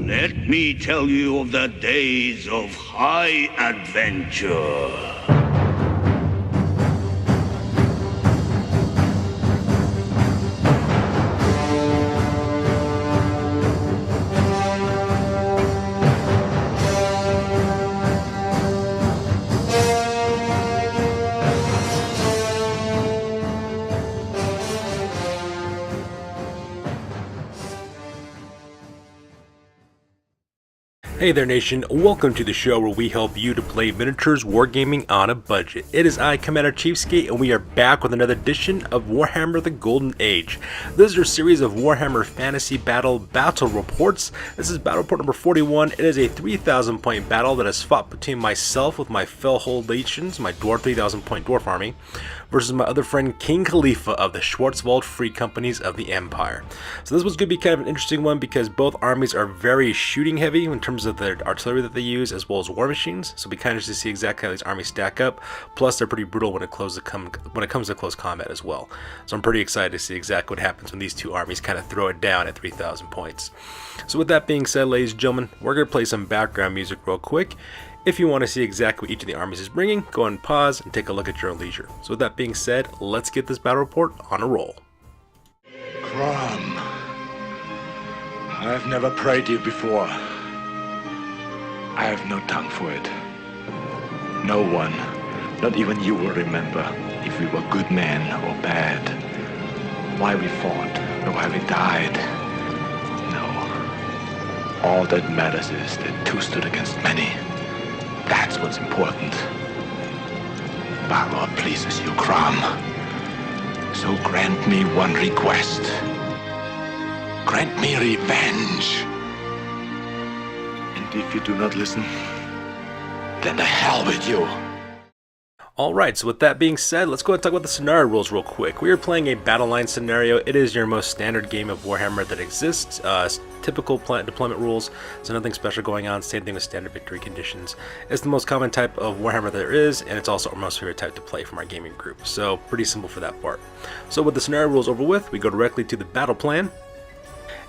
Let me tell you of the days of high adventure. Hey there nation, welcome to the show where we help you to play miniatures wargaming on a budget. It is I, Commander CheapSkate, and we are back with another edition of Warhammer the Golden Age. This is our series of Warhammer Fantasy Battle Reports. This is Battle Report number 41. It is a 3,000 point battle that is fought between myself with my Fellhold Legions, my Dwarf 3,000 point Dwarf army, versus my other friend King Khalifa of the Schwarzwald Free Companies of the Empire. So this was going to be kind of an interesting one because both armies are very shooting heavy in terms of their artillery that they use, as well as war machines. So we kind of just see exactly how these armies stack up. Plus they're pretty brutal when it comes to close combat as well. So I'm pretty excited to see exactly what happens when these two armies kind of throw it down at 3,000 points. So with that being said, ladies and gentlemen, we're going to play some background music real quick. If you want to see exactly what each of the armies is bringing, go ahead and pause and take a look at your own leisure. So with that being said, let's get this battle report on a roll. Crom, I've never prayed you before. I have no tongue for it. No one, not even you, will remember if we were good men or bad, why we fought or why we died. No. All that matters is that two stood against many. That's what's important. Balor pleases you, Crom. So grant me one request. Grant me revenge. And if you do not listen, then to hell with you. Alright, so with that being said, let's go ahead and talk about the scenario rules real quick. We are playing a battle line scenario. It is your most standard game of Warhammer that exists. Typical deployment rules, so nothing special going on. Same thing with standard victory conditions. It's the most common type of Warhammer there is, and it's also our most favorite type to play from our gaming group. So pretty simple for that part. So with the scenario rules over with, we go directly to the battle plan.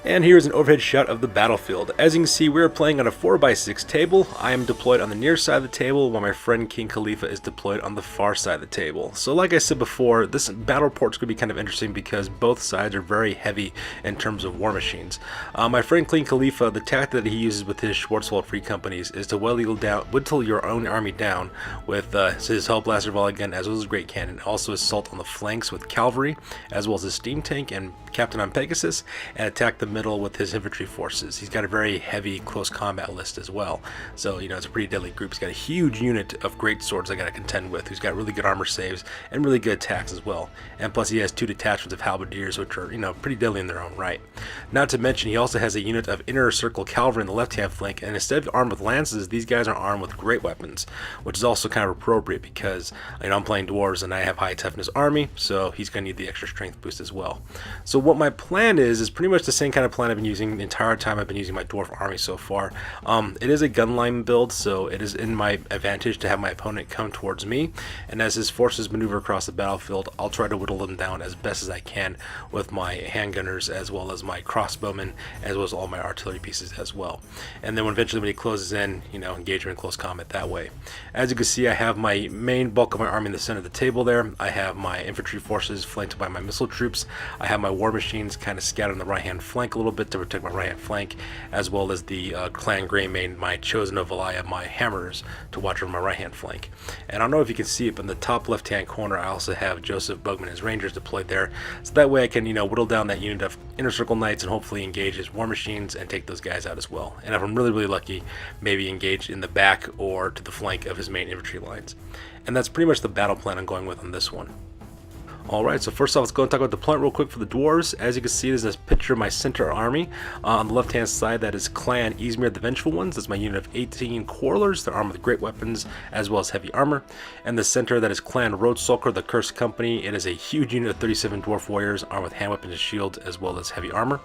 And here's an overhead shot of the battlefield. As you can see, we're playing on a 4x6 table. I am deployed on the near side of the table, while my friend King Khalifa is deployed on the far side of the table. So like I said before, this battle report is going to be kind of interesting because both sides are very heavy in terms of war machines. My friend King Khalifa, the tactic that he uses with his Schwarzwald Free Companies is to whittle your own army down with his Hellblaster Volley gun as well as his Great Cannon. Also assault on the flanks with cavalry, as well as his steam tank and Captain on Pegasus, and attack the middle with his infantry forces. He's got a very heavy close combat list as well, so it's a pretty deadly group. He's got a huge unit of great swords I got to contend with, who's got really good armor saves and really good attacks as well, and plus he has two detachments of halberdiers, which are pretty deadly in their own right. Not to mention he also has a unit of inner circle cavalry in the left hand flank, and instead of armed with lances, these guys are armed with great weapons, which is also kind of appropriate because I'm playing dwarves and I have high toughness army, so he's going to need the extra strength boost as well. So what my plan is pretty much the same kind of plan I've been using the entire time I've been using my dwarf army so far. It is a gun line build, so it is in my advantage to have my opponent come towards me, and as his forces maneuver across the battlefield, I'll try to whittle them down as best as I can with my handgunners as well as my crossbowmen, as well as all my artillery pieces as well. And then eventually when he closes in, engage him in close combat that way. As you can see, I have my main bulk of my army in the center of the table there. I have my infantry forces flanked by my missile troops. I have my war machines kind of scattered on the right hand flank a little bit to protect my right hand flank, as well as the Clan Greymane, my Chosen of Valaya, my hammers to watch over my right hand flank. And I don't know if you can see it, but in the top left hand corner I also have Joseph Bugman and his Rangers deployed there, so that way I can whittle down that unit of inner circle knights and hopefully engage his war machines and take those guys out as well. And if I'm really lucky, maybe engage in the back or to the flank of his main infantry lines. And that's pretty much the battle plan I'm going with on this one. Alright, so first off, let's go and talk about the deployment real quick for the Dwarves. As you can see, there's this picture of my center army. On the left hand side, that is Clan Izmir the Vengeful Ones. That's my unit of 18 quarrelers. They're armed with great weapons as well as heavy armor. And the center, that is Clan Roadsulker the Cursed Company. It is a huge unit of 37 dwarf warriors armed with hand weapons and shields as well as heavy armor.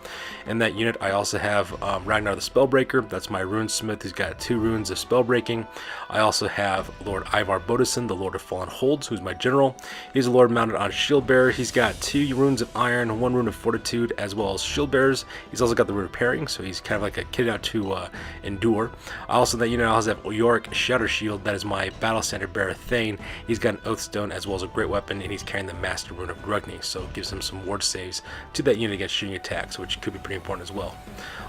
In that unit, I also have Ragnar the Spellbreaker. That's my runesmith who's got 2 runes of spellbreaking. I also have Lord Ivar Bodison, the Lord of Fallen Holds, who's my general. He's a lord mounted on shield shield bearer. He's got 2 runes of iron, 1 rune of fortitude, as well as shield bearers. He's also got the rune of parrying, so he's kind of like a kid out to endure. Also, that unit also have Yorick Shatter Shield. That is my battle standard bearer Thane. He's got an oath stone as well as a great weapon, and he's carrying the master rune of Grugny, so it gives him some ward saves to that unit against shooting attacks, which could be pretty important as well.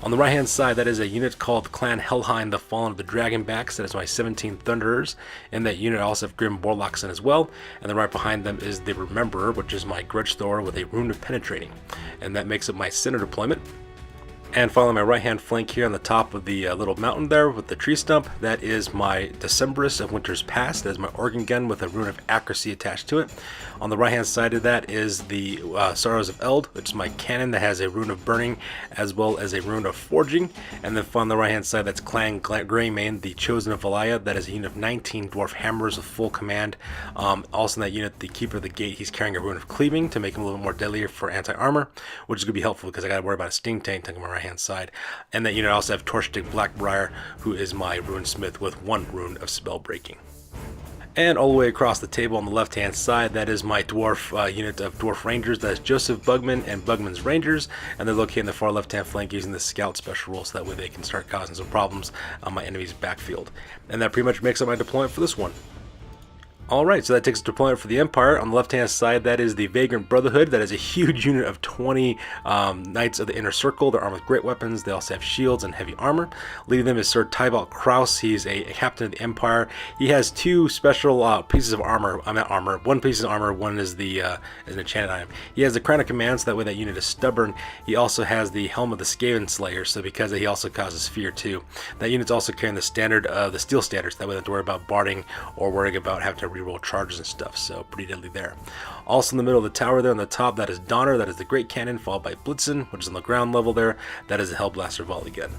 On the right hand side, that is a unit called Clan Helheim, the Fallen of the Dragonbacks. That is my 17 Thunderers, and that unit also have Grim Warlocks in as well. And then right behind them is the Rememberer, which is my Grudge Thor with a rune of penetrating, and that makes up my center deployment. And following my right hand flank here on the top of the little mountain there with the tree stump, that is my Decemberist of Winter's Past. That is my organ gun with a rune of accuracy attached to it. On the right hand side of that is the Sorrows of Eld, which is my cannon that has a rune of burning as well as a rune of forging. And then on the right hand side, that's Clan Greymane, the Chosen of Valaya. That is a unit of 19 dwarf hammers with full command. Also in that unit, the Keeper of the Gate, he's carrying a rune of cleaving to make him a little more deadlier for anti-armor, which is going to be helpful because I got to worry about a sting tank on my right hand side. And that unit also have Torchstick Blackbriar, who is my rune smith with 1 rune of spell breaking. And all the way across the table on the left hand side, that is my dwarf unit of dwarf rangers. That is Joseph Bugman and Bugman's Rangers, and they're located in the far left hand flank using the scout special rule, so that way they can start causing some problems on my enemy's backfield. And that pretty much makes up my deployment for this one. Alright, so that takes deployment for the Empire. On the left hand side, that is the Vagrant Brotherhood. That is a huge unit of 20 Knights of the Inner Circle. They're armed with great weapons. They also have shields and heavy armor. Leading them is Sir Tybalt Kraus. He's a captain of the Empire. He has 2 special pieces of armor. Not armor. 1 piece of armor, 1 is the is an enchanted item. He has the Crown of Command, so that way that unit is stubborn. He also has the Helm of the Skaven Slayer, so because he also causes fear too. That unit's also carrying the standard, the Steel Standards. That way they don't have to worry about barding or worrying about having to reroll charges and stuff, so pretty deadly there. Also in the middle of the tower there on the top, that is Donner. That is the Great Cannon, followed by Blitzen, which is on the ground level there. That is a Hellblaster volley gun.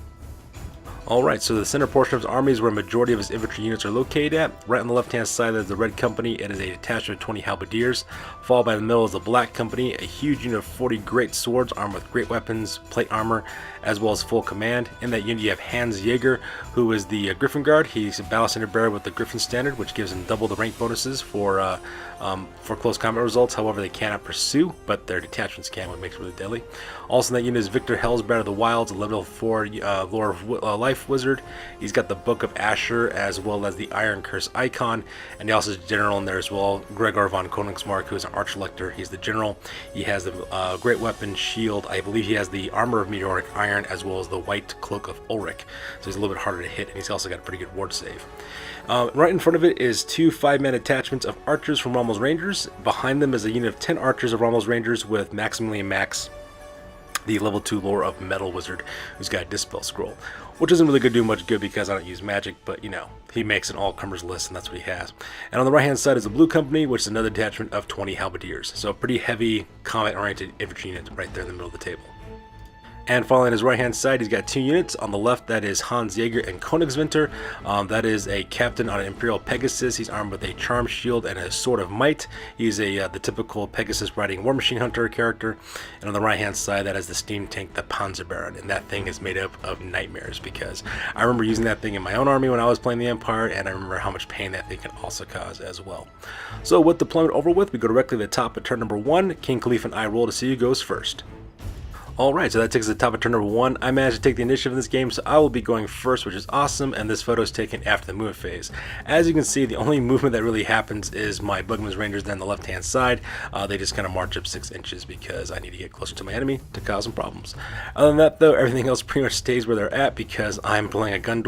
Alright, so the center portion of his army is where a majority of his infantry units are located at. Right on the left hand side is the Red Company. It is a detachment of 20 halberdiers. Followed by the middle is the Black Company, a huge unit of 40 great swords armed with great weapons, plate armor, as well as full command. In that unit you have Hans Jaeger, who is the Griffin Guard. He's a battle standard bearer with the Griffin Standard, which gives him double the rank bonuses for close combat results. However, they cannot pursue, but their detachments can, which makes it really deadly. Also in that unit is Victor Hellsbear of the Wilds, a level 4 Lore of Life Wizard. He's got the Book of Asher as well as the Iron Curse icon, and he also has a general in there as well, Gregor von Koenigsmark, who is an Arch-Lector. He's the general. He has the great weapon shield. I believe he has the Armor of Meteoric Iron as well as the White Cloak of Ulrich, so he's a little bit harder to hit, and he's also got a pretty good ward save. Right in front of it is 2 5-man attachments of archers from Rommel's Rangers. Behind them is a unit of 10 archers of Rommel's Rangers with Maximilian Max, the level 2 lore of Metal Wizard, who's got a Dispel Scroll, which isn't really going to do much good because I don't use magic, but you know, he makes an all-comers list and that's what he has. And on the right hand side is the Blue Company, which is another detachment of 20 halberdiers, so a pretty heavy combat-oriented infantry unit right there in the middle of the table. And following his right hand side, he's got 2 units. On the left, that is Hans Jaeger and Königswinter. That is a captain on an Imperial Pegasus. He's armed with a Charm Shield and a Sword of Might. He's the typical Pegasus riding War Machine Hunter character. And on the right hand side, that is the steam tank, the Panzer Baron. And that thing is made up of nightmares because I remember using that thing in my own army when I was playing the Empire, and I remember how much pain that thing can also cause as well. So with deployment over with, we go directly to the top at turn number 1. King Khalifa and I roll to see who goes first. Alright, so that takes us to the top of turn number 1. I managed to take the initiative in this game, so I will be going first, which is awesome, and this photo is taken after the movement phase. As you can see, the only movement that really happens is my Bugman's Rangers there on the left-hand side. They just kind of march up 6 inches because I need to get closer to my enemy to cause some problems. Other than that, though, everything else pretty much stays where they're at because I'm playing a gun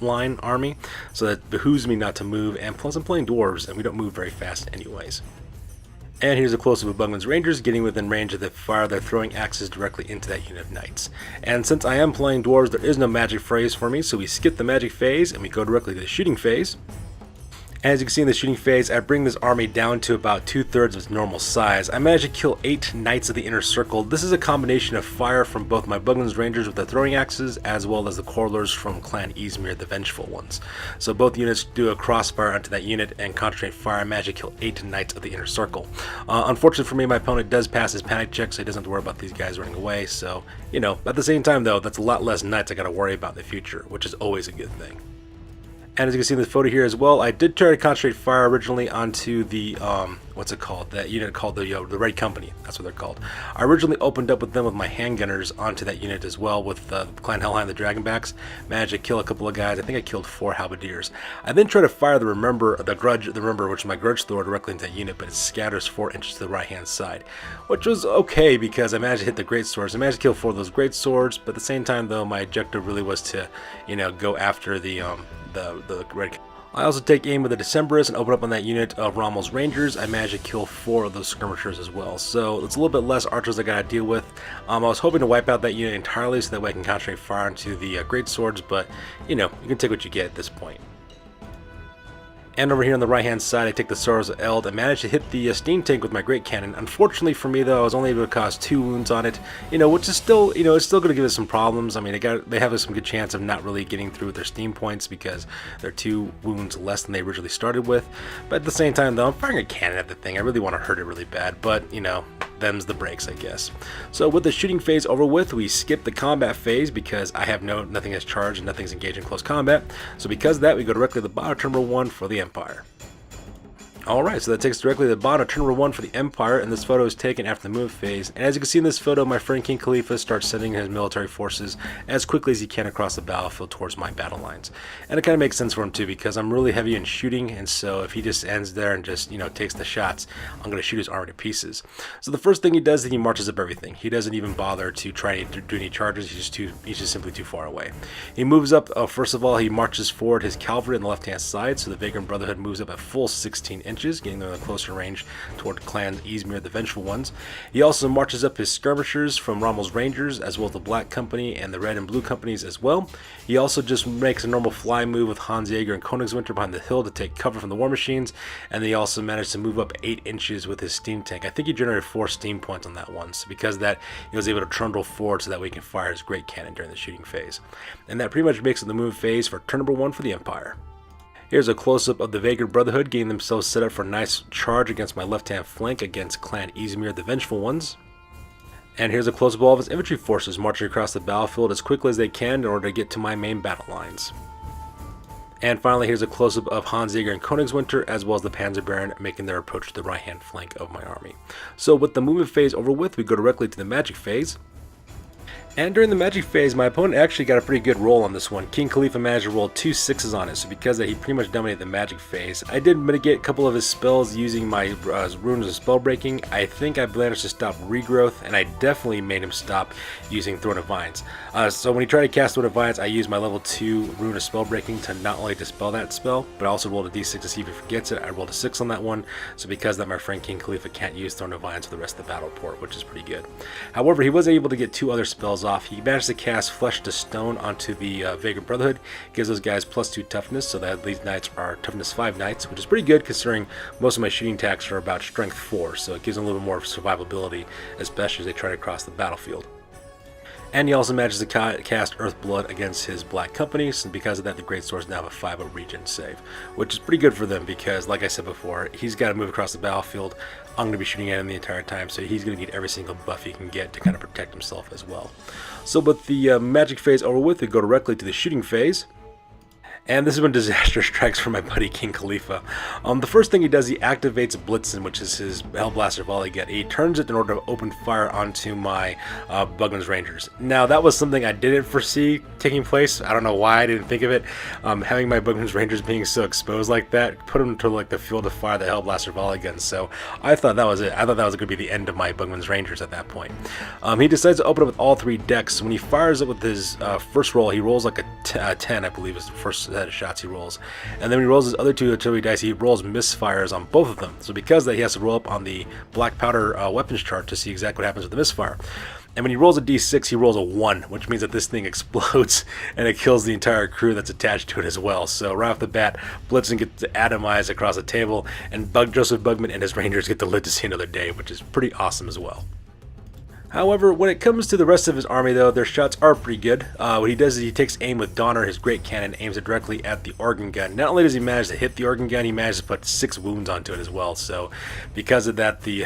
line army, so that behooves me not to move, and plus I'm playing Dwarves, and we don't move very fast anyways. And here's a close-up of Bugman's Rangers getting within range of the fire their throwing axes directly into that unit of knights. And since I am playing Dwarves, there is no magic phase for me, so we skip the magic phase and we go directly to the shooting phase. As you can see in the shooting phase, I bring this army down to about 2/3 of its normal size. I managed to kill 8 Knights of the Inner Circle. This is a combination of fire from both my Bugman's Rangers with their throwing axes, as well as the Corlers from Clan Izmir, the Vengeful Ones. So both units do a crossfire onto that unit and concentrate fire. I managed to kill 8 Knights of the Inner Circle. Unfortunately for me, my opponent does pass his panic check, so he doesn't have to worry about these guys running away. So, you know, at the same time though, that's a lot less Knights I gotta worry about in the future, which is always a good thing. And as you can see in the photo here as well, I did try to concentrate fire originally onto the what's it called? That unit called the Red Company. That's what they're called. I originally opened up with them with my handgunners onto that unit as well with Clan Hellheim, the Dragonbacks. Managed to kill a couple of guys. I think I killed 4 halberdiers. I then tried to fire the Remember, which is my Grudge Thrower, directly into that unit, but it scatters 4 inches to the right hand side, which was okay because I managed to hit the great swords. I managed to kill 4 of those great swords, but at the same time though, my objective really was to, go after the Red. I also take aim with the Decemberist and open up on that unit of Rommel's Rangers. I managed to kill 4 of those skirmishers as well. So it's a little bit less archers I gotta deal with. I was hoping to wipe out that unit entirely so that way I can concentrate fire into the great swords, but you can take what you get at this point. And over here on the right hand side, I take the Sorrows of Eld. I managed to hit the steam tank with my great cannon. Unfortunately for me though, I was only able to cause 2 wounds on it, which is still, it's still going to give us some problems. I mean, they have some good chance of not really getting through with their steam points because they're 2 wounds less than they originally started with. But at the same time though, I'm firing a cannon at the thing. I really want to hurt it really bad, but them's the breaks, I guess. So with the shooting phase over with, we skip the combat phase because I have nothing is charged and nothing's engaged in close combat. So because of that, we go directly to the bottom of turn number 1 for the Empire. Alright, so that takes us directly to the bottom of turn number 1 for the Empire, and this photo is taken after the move phase. And as you can see in this photo, my friend King Khalifa starts sending his military forces as quickly as he can across the battlefield towards my battle lines. And it kind of makes sense for him too, because I'm really heavy in shooting, and so if he just ends there and just, takes the shots, I'm going to shoot his army to pieces. So the first thing he does is he marches up everything. He doesn't even bother to try to do any charges, he's just simply too far away. He moves up, first of all, he marches forward his cavalry on the left hand side, so the Vagrant Brotherhood moves up at full 16 inches. Getting them in a closer range toward Clan Izmir, the Vengeful Ones. He also marches up his skirmishers from Rommel's Rangers, as well as the Black Company and the Red and Blue Companies as well. He also just makes a normal fly move with Hans Jaeger and Königswinter behind the hill to take cover from the War Machines, and he also managed to move up 8 inches with his steam tank. I think he generated 4 steam points on that one, so because of that, he was able to trundle forward so that we can fire his great cannon during the shooting phase. And that pretty much makes it the move phase for turn number 1 for the Empire. Here's a close-up of the Vagrant Brotherhood getting themselves set up for a nice charge against my left-hand flank against Clan Izmir, the Vengeful Ones. And here's a close-up of all of his infantry forces marching across the battlefield as quickly as they can in order to get to my main battle lines. And finally, here's a close-up of Hans Jaeger and Königswinter, as well as the Panzer Baron making their approach to the right-hand flank of my army. So with the movement phase over with, we go directly to the magic phase. And during the magic phase, my opponent actually got a pretty good roll on this one. King Khalifa managed to roll 2 6s on it, so because of that, he pretty much dominated the magic phase. I did mitigate a couple of his spells using my runes of spell breaking. I think I managed to stop regrowth, and I definitely made him stop using Throne of Vines. So when he tried to cast Throne of Vines, I used my level 2 rune of spell breaking to not only dispel that spell, but I also rolled a d6 to see if he forgets it. I rolled a 6 on that one, so because of that, my friend King Khalifa can't use Throne of Vines for the rest of the battle report, which is pretty good. However, he was able to get 2 other spells off. He managed to cast Flesh to Stone onto the Vagrant Brotherhood. Gives those guys +2 toughness, so that these knights are toughness 5 knights, which is pretty good considering most of my shooting attacks are about strength 4, so it gives them a little bit more survivability, especially as they try to cross the battlefield. And he also manages to cast Earthblood against his Black Company, so because of that, the Great Swords now have a 5 regen save, which is pretty good for them because, like I said before, he's got to move across the battlefield. I'm going to be shooting at him the entire time, so he's going to need every single buff he can get to kind of protect himself as well. So with the magic phase over with, we go directly to the shooting phase. And this is when disaster strikes for my buddy King Khalifa. The first thing he does, he activates Blitzen, which is his Hellblaster volley get. He turns it in order to open fire onto my Bugman's Rangers. Now that was something I didn't foresee taking place. I don't know why I didn't think of it. Having my Bugman's Rangers being so exposed like that put him to like the field to fire the Hellblaster volley gun. So I thought that was it. I thought that was going to be the end of my Bugman's Rangers at that point. He decides to open up with all 3 decks. When he fires it with his first roll, he rolls like a 10, I believe is the first set of shots he rolls, and then when he rolls his other 2 artillery dice, he rolls misfires on both of them. So because of that, he has to roll up on the black powder weapons chart to see exactly what happens with the misfire. And when he rolls a d6, he rolls a 1, which means that this thing explodes and it kills the entire crew that's attached to it as well. So right off the bat, Blitzen gets atomized across the table, and Joseph Bugman and his Rangers get to live to see another day, which is pretty awesome as well. However, when it comes to the rest of his army, though, their shots are pretty good. What he does is he takes aim with Donner, his great cannon, aims it directly at the organ gun. Not only does he manage to hit the organ gun, he manages to put 6 wounds onto it as well. So, because of that, the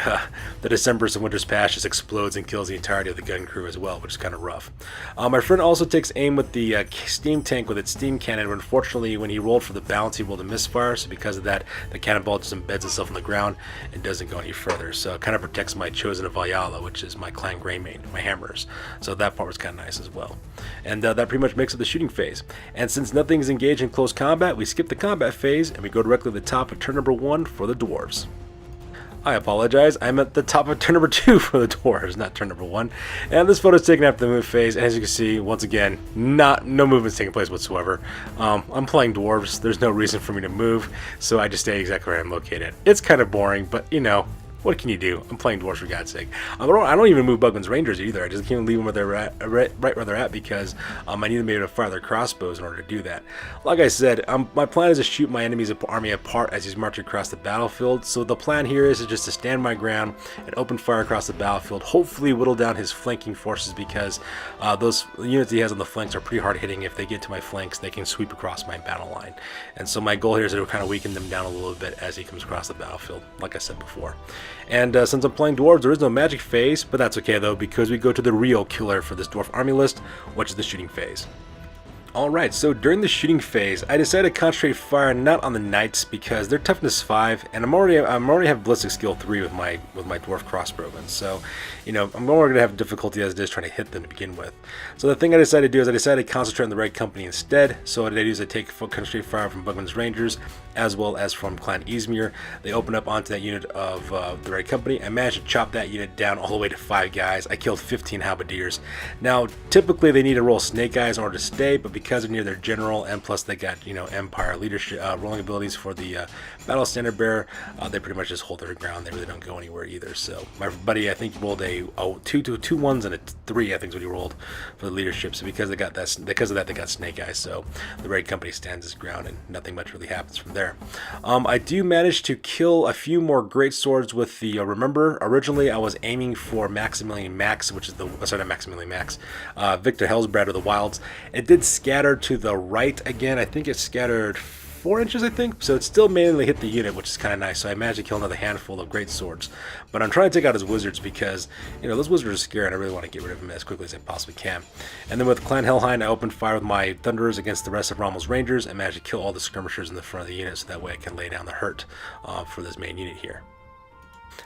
December's and Winter's Past just explodes and kills the entirety of the gun crew as well, which is kind of rough. My friend also takes aim with the steam tank with its steam cannon. Unfortunately, when he rolled for the bounce, he rolled a misfire. So, because of that, the cannonball just embeds itself in the ground and doesn't go any further. So, it kind of protects my Chosen of Valyala, which is my clan Greymane, my hammers. So that part was kind of nice as well. And that pretty much makes it the shooting phase. And since nothing's engaged in close combat, we skip the combat phase and we go directly to the top of turn number 1 for the Dwarves. I apologize, I'm at the top of turn number 2 for the Dwarves, not turn number 1. And this photo is taken after the move phase, and as you can see, once again, no movement's taking place whatsoever. I'm playing Dwarves, there's no reason for me to move, so I just stay exactly where I'm located. It's kind of boring, but you know, what can you do? I'm playing Dwarves for God's sake. I don't even move Bugman's Rangers either. I just can't leave them where they're at, right where they're at, because I need them to be able to fire their crossbows in order to do that. Like I said, my plan is to shoot my enemy's army apart as he's marching across the battlefield. So the plan here is just to stand my ground and open fire across the battlefield. Hopefully whittle down his flanking forces, because those units he has on the flanks are pretty hard hitting. If they get to my flanks, they can sweep across my battle line. And so my goal here is to kind of weaken them down a little bit as he comes across the battlefield, like I said before. And since I'm playing Dwarves, there is no magic phase, but that's okay though, because we go to the real killer for this Dwarf army list, which is the shooting phase. Alright, so during the shooting phase, I decided to concentrate fire not on the knights because they're toughness 5, and I'm already have ballistic skill 3 with my dwarf crossbowmen. So, you know, I'm more gonna have difficulty as it is trying to hit them to begin with. So the thing I decided to do is I decided to concentrate on the Red Company instead. So what I did is I take full concentrate fire from Bugman's Rangers as well as from Clan Izmir. They open up onto that unit of the Red Company. I managed to chop that unit down all the way to 5 guys. I killed 15 halberdiers. Now, typically they need to roll snake eyes in order to stay, but because they're near their general, and plus they got, you know, Empire leadership rolling abilities for the battle standard bearer, they pretty much just hold their ground. They really don't go anywhere either. So my buddy, I think, rolled two ones and a 3, I think is what he rolled for the leadership. So because of that they got snake eyes. So the Red Company stands his ground and nothing much really happens from there. I do manage to kill a few more great swords with the remember, originally I was aiming for Maximilian Max, which is the not Maximilian Max, Victor Hellsbrad of the Wilds. It did scatter to the right again. I think it scattered 4 inches, I think, so it still mainly hit the unit, which is kind of nice. So I managed to kill another handful of great swords, but I'm trying to take out his wizards because, you know, those wizards are scary and I really want to get rid of them as quickly as I possibly can. And then with Clan Helheim, I opened fire with my Thunderers against the rest of Rommel's Rangers and managed to kill all the skirmishers in the front of the unit, so that way I can lay down the hurt for this main unit here.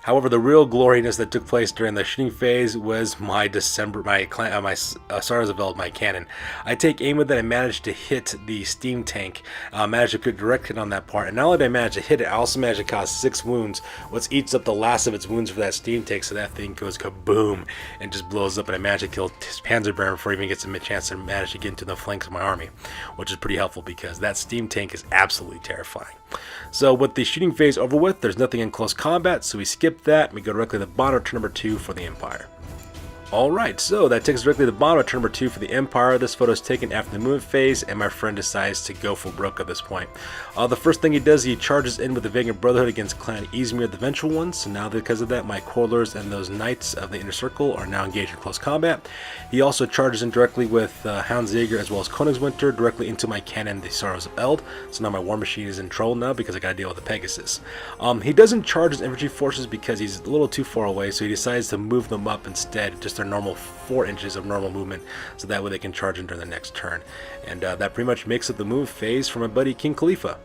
However, the real gloriness that took place during the shooting phase was my Stars of Eld, my cannon. I take aim with it and managed to hit the steam tank. Managed to get direct hit on that part, and not only did I manage to hit it, I also managed to cause 6 wounds, which eats up the last of its wounds for that steam tank, so that thing goes kaboom and just blows up, and I managed to kill his Panzerbearer before he even gets a chance to manage to get into the flanks of my army, which is pretty helpful because that steam tank is absolutely terrifying. So with the shooting phase over with, there's nothing in close combat, so we skip that and we go directly to the bottom of turn number 2 for the Empire. Alright, so that takes us directly to the bottom of turn number 2 for the Empire. This photo is taken after the movement phase, and my friend decides to go for broke at this point. The first thing he does, he charges in with the Vagrant Brotherhood against Clan Izmir, the Vengeful Ones. So now because of that, my Quarrelers and those Knights of the Inner Circle are now engaged in close combat. He also charges in directly with Houndsjaeger as well as Königswinter directly into my cannon, the Sorrows of Eld. So now my War Machine is in trouble now because I gotta deal with the Pegasus. He doesn't charge his infantry forces because he's a little too far away, so he decides to move them up instead, just their normal 4 inches of normal movement, so that way they can charge in during the next turn. And that pretty much makes up the move phase for my buddy King Khalifa.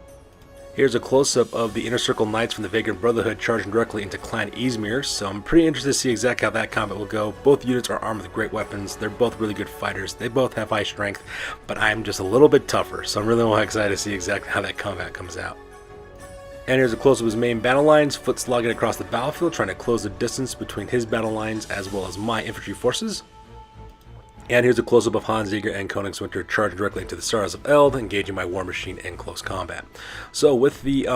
Here's a close-up of the Inner Circle Knights from the Vagrant Brotherhood charging directly into Clan Izmir, so I'm pretty interested to see exactly how that combat will go. Both units are armed with great weapons, they're both really good fighters, they both have high strength, but I'm just a little bit tougher, so I'm really excited to see exactly how that combat comes out. And here's a close-up of his main battle lines, foot slogging across the battlefield, trying to close the distance between his battle lines as well as my infantry forces. And here's a close-up of Houndsjaeger and Königswinter charging directly into the Stars of Eld, engaging my War Machine in close combat. So with the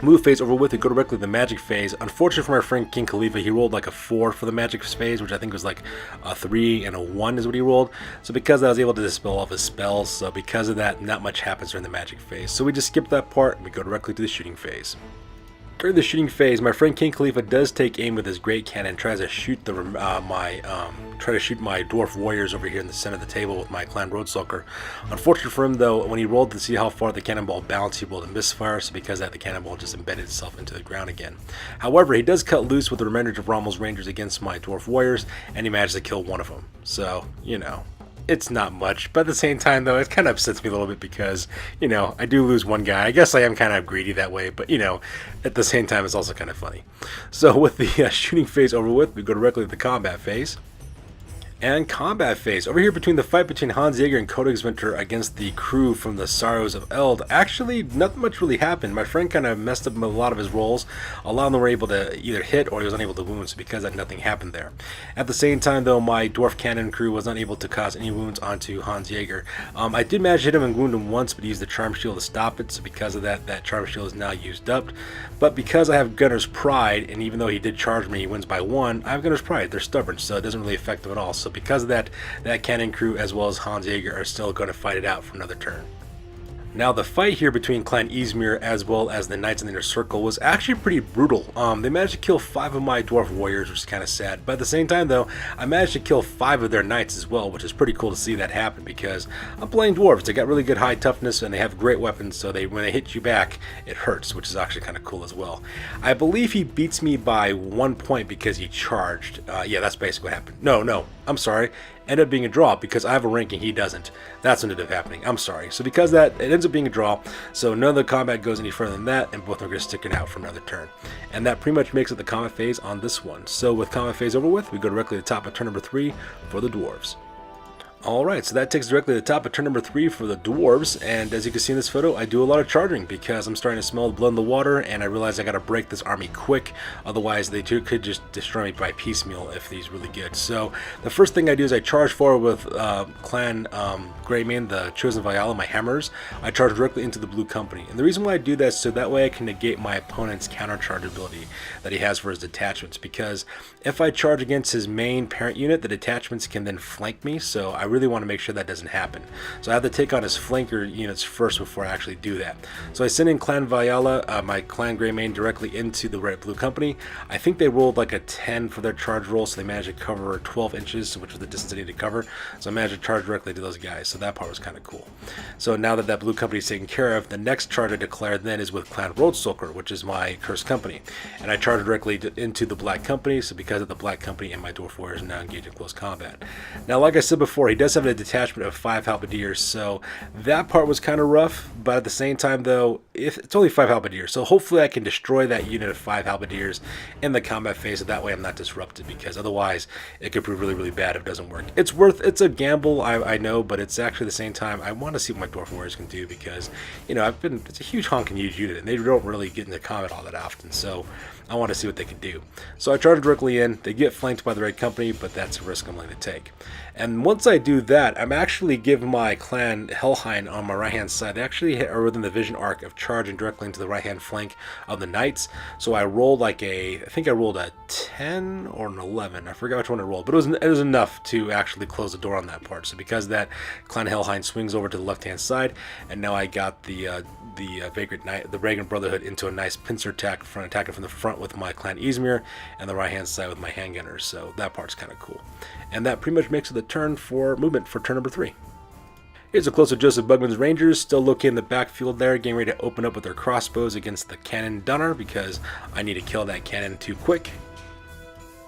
move phase over with, we go directly to the magic phase. Unfortunately for my friend King Khalifa, he rolled like a 4 for the magic phase, which I think was like a 3 and a 1 is what he rolled. So because I was able to dispel all of his spells, so because of that, not much happens during the magic phase. So we just skip that part and we go directly to the shooting phase. During the shooting phase, my friend King Khalifa does take aim with his great cannon, tries to shoot my dwarf warriors over here in the center of the table with my clan roadsucker. Unfortunately for him, though, when he rolled to see how far the cannonball bounced, he rolled a misfire, so because of that, the cannonball just embedded itself into the ground again. However, he does cut loose with the remainder of Rommel's rangers against my dwarf warriors, and he managed to kill one of them. So, you know, it's not much, but at the same time, though, it kind of upsets me a little bit because, you know, I do lose one guy. I guess I am kind of greedy that way, but, you know, at the same time, it's also kind of funny. So with the shooting phase over with, we go directly to the combat phase. And combat phase. Over here between the fight between Hans Jaeger and Codex Winter against the crew from the Sorrows of Eld, actually nothing much really happened. My friend kind of messed up a lot of his rolls. A lot of them were able to either hit or he was unable to wound, so because of that, nothing happened there. At the same time, though, my Dwarf Cannon crew was unable to cause any wounds onto Hans Jaeger. I did manage to hit him and wound him once, but he used the Charm Shield to stop it, so because of that, that Charm Shield is now used up. But because I have Gunner's Pride, and even though he did charge me, he wins by 1, I have Gunner's Pride. They're stubborn, so it doesn't really affect them at all. So because of that, that cannon crew as well as Hans Jaeger are still going to fight it out for another turn. Now the fight here between Clan Izmir as well as the Knights in the Inner Circle was actually pretty brutal. They managed to kill 5 of my Dwarf Warriors, which is kind of sad. But at the same time, though, I managed to kill 5 of their Knights as well, which is pretty cool to see that happen because I'm playing Dwarves. They got really good high toughness and they have great weapons, so when they hit you back, it hurts, which is actually kind of cool as well. I believe he beats me by 1 point because he charged. Yeah, that's basically what happened. No, I'm sorry. Ended up being a draw because I have a ranking, he doesn't. That's what ended up happening. I'm sorry. So because of that, it ends up being a draw. So none of the combat goes any further than that, and both are going to stick it out for another turn. And that pretty much makes it the combat phase on this one. So with combat phase over with, we go directly to the top of turn number 3 for the Dwarves. Alright, so that takes directly to the top of turn number 3 for the Dwarves, and as you can see in this photo, I do a lot of charging because I'm starting to smell the blood in the water, and I realize I gotta break this army quick, otherwise they could just destroy me by piecemeal if he's really good. So the first thing I do is I charge forward with Clan Greymane, the Chosen Vyala, my hammers. I charge directly into the Blue Company, and the reason why I do that is so that way I can negate my opponent's countercharge ability that he has for his detachments, because if I charge against his main parent unit, the detachments can then flank me, so I really want to make sure that doesn't happen. So I have to take on his flanker units first before I actually do that. So I send in Clan Vyala, my Clan Greymane, directly into the Red Blue Company. I think they rolled like a 10 for their charge roll, so they managed to cover 12 inches, which was the distance they needed to cover. So I managed to charge directly to those guys, so that part was kind of cool. So now that Blue Company is taken care of, the next charge I declare then is with Clan Roadsucker, which is my Cursed Company. And I charge directly into the Black Company, so because of the Black Company and my Dwarf Warriors now engaged in close combat. Now, like I said before, he does have a detachment of 5 halberdiers, so that part was kind of rough, but at the same time, though, if it's only 5 halberdiers, so hopefully I can destroy that unit of 5 halberdiers in the combat phase, so that way I'm not disrupted, because otherwise it could prove really, really bad if it doesn't work. It's a gamble, I know, but it's actually at the same time, I want to see what my Dwarf Warriors can do, because, you know, it's a huge honking huge unit, and they don't really get into combat all that often, so I want to see what they can do. So I charge directly in. They get flanked by the Red Company, but that's a risk I'm willing to take. And once I do that, I'm actually giving my Clan Helheim on my right-hand side. They actually are within the vision arc of charging directly into the right-hand flank of the Knights. So I rolled I think I rolled a 10 or an 11. I forgot which one I rolled, but it was enough to actually close the door on that part. So because of that, Clan Helheim swings over to the left-hand side, and now I got the Vagrant Brotherhood into a nice pincer attack, attacking from the front with my Clan Izmir, and the right-hand side with my handgunners. So that part's kind of cool. And that pretty much makes it the turn for movement for turn number 3. Here's a close of Joseph Bugman's Rangers, still located in the backfield there, getting ready to open up with their crossbows against the Cannon Dunner, because I need to kill that cannon too quick.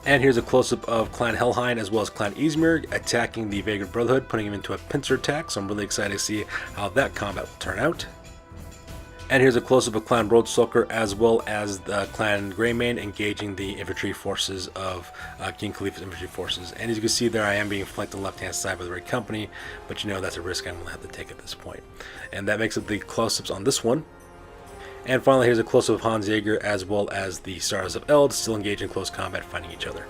And here's a close-up of Clan Helheim as well as Clan Izmir attacking the Vagrant Brotherhood, putting him into a pincer attack, so I'm really excited to see how that combat will turn out. And here's a close-up of Clan Roadsucker as well as the Clan Greymane engaging the infantry forces of King Khalifa's infantry forces. And as you can see there, I am being flanked on the left-hand side by the Red Company, but you know that's a risk I'm going to have to take at this point. And that makes it the close-ups on this one. And finally, here's a close-up of Hans Jaeger as well as the Stars of Eld, still engaged in close combat, fighting each other.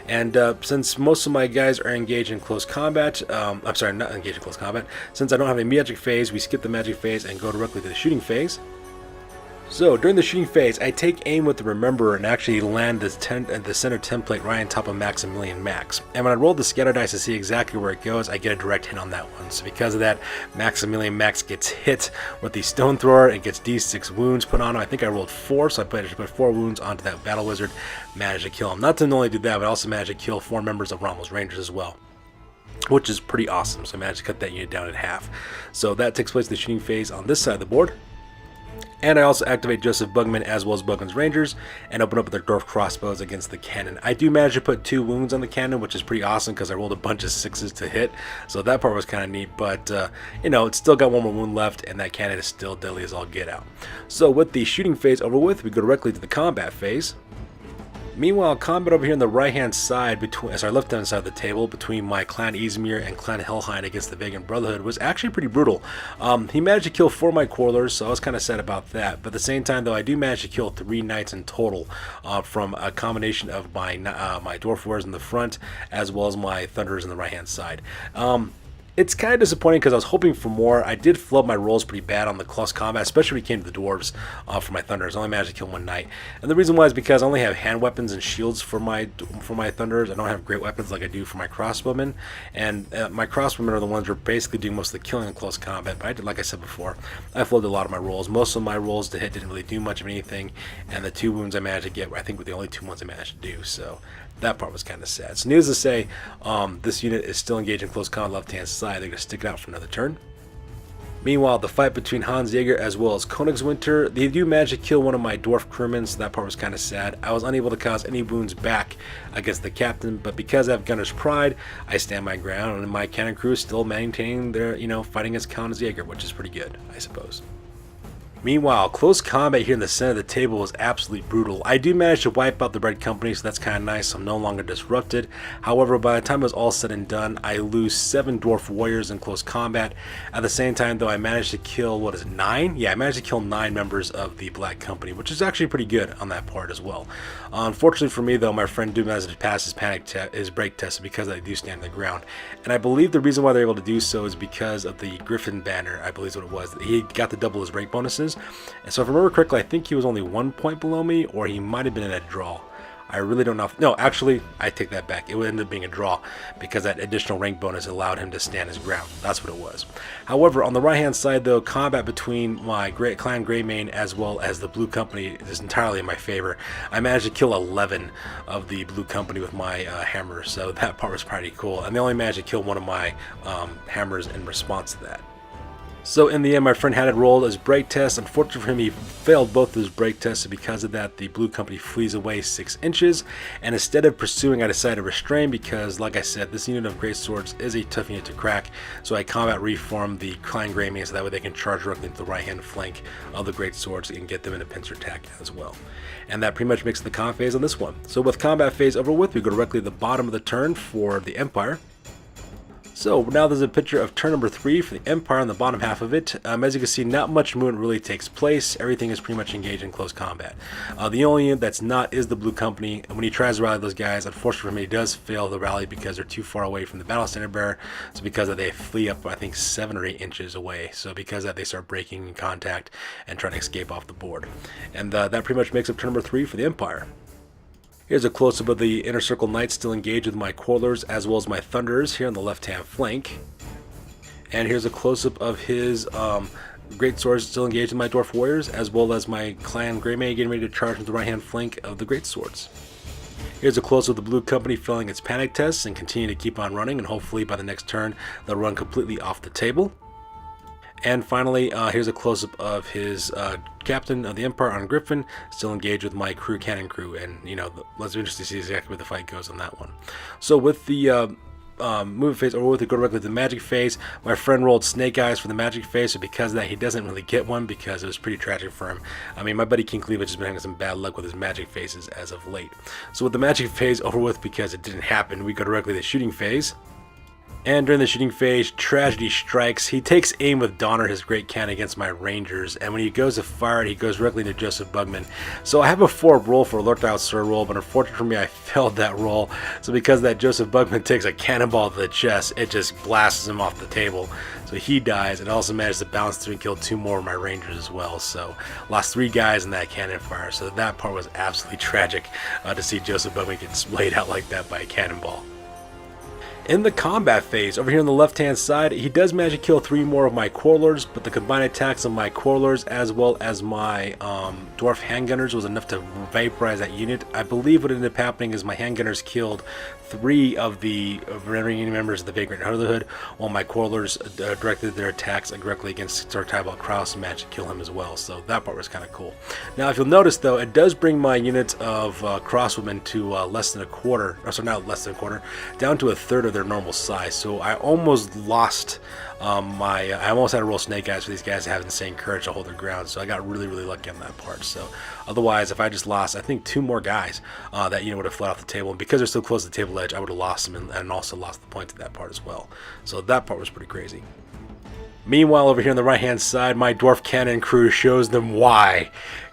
And since most of my guys are engaged in close combat, I'm sorry, not engaged in close combat, since I don't have a magic phase, we skip the magic phase and go directly to the shooting phase. So during the shooting phase, I take aim with the Rememberer and actually land the center template right on top of Maximilian Max. And when I roll the scatter dice to see exactly where it goes, I get a direct hit on that one. So because of that, Maximilian Max gets hit with the Stone Thrower and gets D6 wounds put on him. I think I rolled 4, so I put 4 wounds onto that Battle Wizard, managed to kill him. Not to only do that, but I also managed to kill 4 members of Rommel's Rangers as well, which is pretty awesome. So I managed to cut that unit down in half. So that takes place in the shooting phase on this side of the board. And I also activate Joseph Bugman as well as Bugman's Rangers and open up with their Dwarf crossbows against the cannon. I do manage to put 2 wounds on the cannon, which is pretty awesome because I rolled a bunch of 6s to hit. So that part was kind of neat, but you know, it's still got 1 more wound left and that cannon is still deadly as all get out. So with the shooting phase over with, we go directly to the combat phase. Meanwhile, combat over here on the right-hand side, left-hand side of the table, between my Clan Izmir and Clan Helheim against the Vegan Brotherhood was actually pretty brutal. He managed to kill 4 of my Quarlers, so I was kind of sad about that. But at the same time, though, I do manage to kill 3 Knights in total from a combination of my Dwarf Warriors in the front as well as my Thunderers on the right-hand side. It's kind of disappointing because I was hoping for more. I did flub my rolls pretty bad on the close combat, especially when it came to the Dwarves for my Thunderers. I only managed to kill 1 Knight. And the reason why is because I only have hand weapons and shields for my Thunderers. I don't have great weapons like I do for my Crossbowmen. And my Crossbowmen are the ones who are basically doing most of the killing in close combat. But I did, like I said before, I flubbed a lot of my rolls. Most of my rolls to hit didn't really do much of anything. And the 2 wounds I managed to get, I think, were the only 2 ones I managed to do. So that part was kind of sad. So needless to say, this unit is still engaged in close combat left-hand side. They're going to stick it out for another turn. Meanwhile, the fight between Hans Jaeger as well as Königswinter, they do manage to kill 1 of my Dwarf crewmen, so that part was kind of sad. I was unable to cause any wounds back against the captain, but because I have Gunner's Pride, I stand my ground, and my cannon crew is still maintaining their, fighting against Hans Jaeger, which is pretty good, I suppose. Meanwhile, close combat here in the center of the table was absolutely brutal. I do manage to wipe out the Red Company, so that's kind of nice. I'm no longer disrupted. However, by the time it was all said and done, I lose 7 Dwarf Warriors in close combat. At the same time, though, I managed to kill, 9? Yeah, I managed to kill 9 members of the Black Company, which is actually pretty good on that part as well. Unfortunately for me, though, my friend Doom has to pass his break test because I do stand the ground. And I believe the reason why they're able to do so is because of the Griffin banner, I believe is what it was. He got to double his break bonuses. And so if I remember correctly, I think he was only 1 point below me, or he might have been in a draw. I really don't know. No, actually, I take that back. It would end up being a draw because that additional rank bonus allowed him to stand his ground. That's what it was. However, on the right-hand side, though, combat between my Clan Greymane as well as the Blue Company is entirely in my favor. I managed to kill 11 of the Blue Company with my hammer, so that part was pretty cool. And they only managed to kill 1 of my hammers in response to that. So in the end, my friend had it rolled as break test. Unfortunately for him, he failed both of his break tests, so because of that, the Blue Company flees away 6 inches. And instead of pursuing, I decided to restrain because, like I said, this unit of Great Swords is a tough unit to crack. So I combat reform the Clan Greymane so that way they can charge directly into the right-hand flank of the Great Swords and get them in a pincer attack as well. And that pretty much makes the combat phase on this one. So with combat phase over with, we go directly to the bottom of the turn for the Empire. So now there's a picture of turn number 3 for the Empire on the bottom half of it. As you can see, not much movement really takes place. Everything is pretty much engaged in close combat. The only unit that's not is the Blue Company. And when he tries to rally those guys, unfortunately for him, he does fail the rally because they're too far away from the Battle Standard Bearer. So because of that, they flee up, I think, 7 or 8 inches away. So because of that, they start breaking in contact and trying to escape off the board. And that pretty much makes up turn number 3 for the Empire. Here's a close-up of the Inner Circle Knights still engaged with my Quarlers as well as my Thunderers here on the left-hand flank. And here's a close-up of his Great Swords still engaged with my Dwarf Warriors as well as my Clan Greymane getting ready to charge into the right-hand flank of the Great Swords. Here's a close-up of the Blue Company failing its panic tests and continue to keep on running, and hopefully by the next turn they'll run completely off the table. And finally, here's a close-up of his captain of the Empire on Griffin, still engaged with my cannon crew. And, let's be interested to see exactly where the fight goes on that one. So with the movement phase over with, to go directly to the magic phase, my friend rolled Snake Eyes for the magic phase, so because of that, he doesn't really get one because it was pretty tragic for him. I mean, my buddy King Cleavage has been having some bad luck with his magic phases as of late. So with the magic phase over with, because it didn't happen, we go directly to the shooting phase. And during the shooting phase, tragedy strikes. He takes aim with Donner, his great cannon, against my Rangers, and when he goes to fire it, he goes directly into Joseph Bugman. So I have a 4 roll for alert out sir roll, but unfortunately for me, I failed that roll. So because that Joseph Bugman takes a cannonball to the chest, it just blasts him off the table. So he dies, and also managed to bounce through and kill 2 more of my Rangers as well. So lost 3 guys in that cannon fire. So that part was absolutely tragic to see Joseph Bugman get splayed out like that by a cannonball. In the combat phase, over here on the left hand side, he does manage to kill 3 more of my Quarlers, but the combined attacks of my Quarlers as well as my Dwarf handgunners was enough to vaporize that unit. I believe what ended up happening is my handgunners killed 3 of the remaining members of the Vagrant Brotherhood, while my Quarlers directed their attacks directly against Sir Tybalt Kraus and managed to kill him as well. So that part was kind of cool. Now, if you'll notice though, it does bring my unit of Crosswomen to less than a quarter, or so not less than a quarter, down to a third of their normal size. So I almost lost I almost had to roll snake eyes for these guys to have insane courage to hold their ground. So I got really lucky on that part. So otherwise, if I just lost, I think 2 more guys, that unit would have fled off the table. And because they're so close to the table edge, I would have lost them and also lost the points of that part as well. So that part was pretty crazy. Meanwhile, over here on the right hand side, my dwarf cannon crew shows them why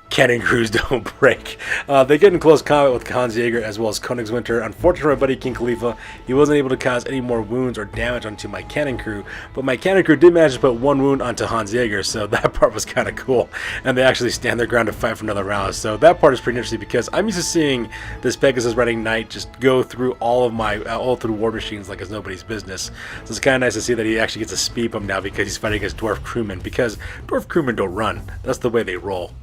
cannon crews don't break. They get in close combat with Hans Jaeger as well as Königswinter. Unfortunately for my buddy King Khalifa, he wasn't able to cause any more wounds or damage onto my cannon crew, but my cannon crew did manage to put 1 wound onto Hans Jaeger, so that part was kind of cool. And they actually stand their ground to fight for another round, so that part is pretty interesting because I'm used to seeing this Pegasus riding knight just go through all of my all through war machines like it's nobody's business. So it's kind of nice to see that he actually gets a speed bump now because he's fighting against dwarf crewmen, because dwarf crewmen don't run. That's the way they roll.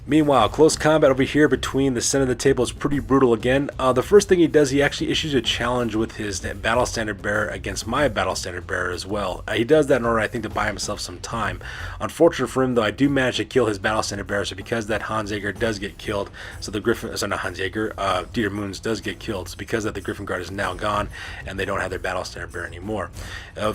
Meanwhile, close combat over here between the center of the table is pretty brutal again. The first thing he does, he actually issues a challenge with his battle standard bearer against my battle standard bearer as well. He does that in order, I think, to buy himself some time. Unfortunately for him, though, I do manage to kill his battle standard bearer, so because that Hans Jaeger does get killed, so the Griffin, so not Hans Jaeger, Dieter Moons does get killed, so because that the Griffin Guard is now gone, and they don't have their battle standard bearer anymore.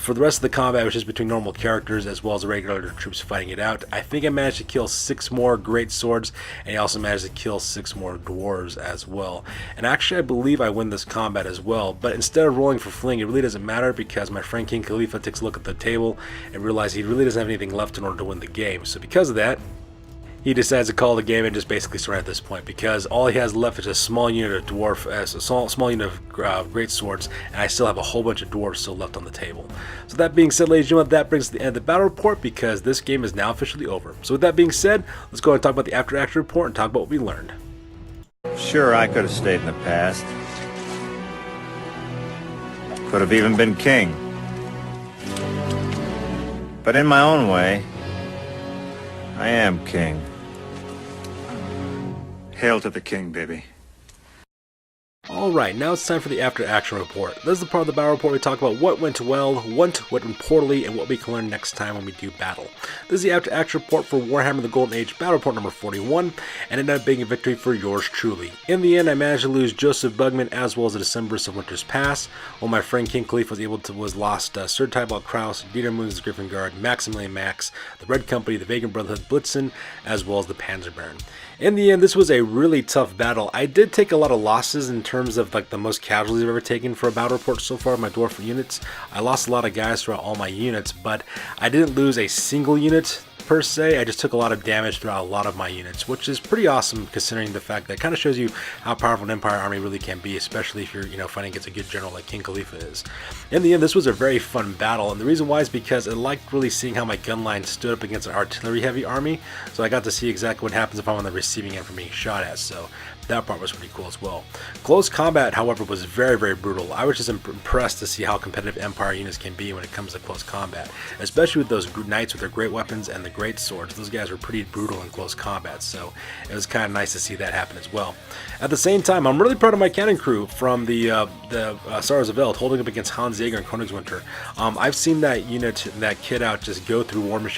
For the rest of the combat, which is between normal characters as well as the regular troops fighting it out, I think I managed to kill 6 more great swords, and he also managed to kill 6 more dwarves as well. And actually I believe I win this combat as well, but instead of rolling for fling, it really doesn't matter because my friend King Khalifa takes a look at the table and realizes he really doesn't have anything left in order to win the game. So because of that, he decides to call the game and just basically surrender at this point, because all he has left is a small unit of dwarf, a small unit of great swords, and I still have a whole bunch of dwarves still left on the table. So that being said, ladies and gentlemen, that brings to the end of the battle report because this game is now officially over. So with that being said, let's go and talk about the after action report and talk about what we learned. Sure, I could have stayed in the past. Could have even been king. But in my own way, I am king. Hail to the king, baby. Alright, now it's time for the after action report. This is the part of the battle report we talk about what went well, what went poorly, and what we can learn next time when we do battle. This is the after action report for Warhammer the Golden Age battle report number 41, and it ended up being a victory for yours truly. In the end, I managed to lose Joseph Bugman as well as the Decembrists of Winter's Pass, while my friend King Khalifa was lost Sir Tybalt Kraus, Dieter Moons' Griffin Guard, Maximilian Max, the Red Company, the Vagrant Brotherhood, Blitzen, as well as the Panzer Baron. In the end, this was a really tough battle. I did take a lot of losses in terms of like the most casualties I've ever taken for a battle report so far, my dwarf units. I lost a lot of guys throughout all my units, but I didn't lose a single unit per se. I just took a lot of damage throughout a lot of my units, which is pretty awesome considering the fact that it kind of shows you how powerful an Empire army really can be, especially if you're, fighting against a good general like King Khalifa is. In the end, this was a very fun battle, and the reason why is because I liked really seeing how my gun line stood up against an artillery heavy army, so I got to see exactly what happens if I'm on the receiving end from being shot at, so that part was pretty cool as well. Close combat, however, was very brutal. I was just impressed to see how competitive Empire units can be when it comes to close combat, especially with those knights with their great weapons and the great swords. Those guys were pretty brutal in close combat, so it was kind of nice to see that happen as well. At the same time, I'm really proud of my cannon crew from the Stars of Eld holding up against Hans Jaeger and Königswinter. I've seen that unit, that kid out just go through war machines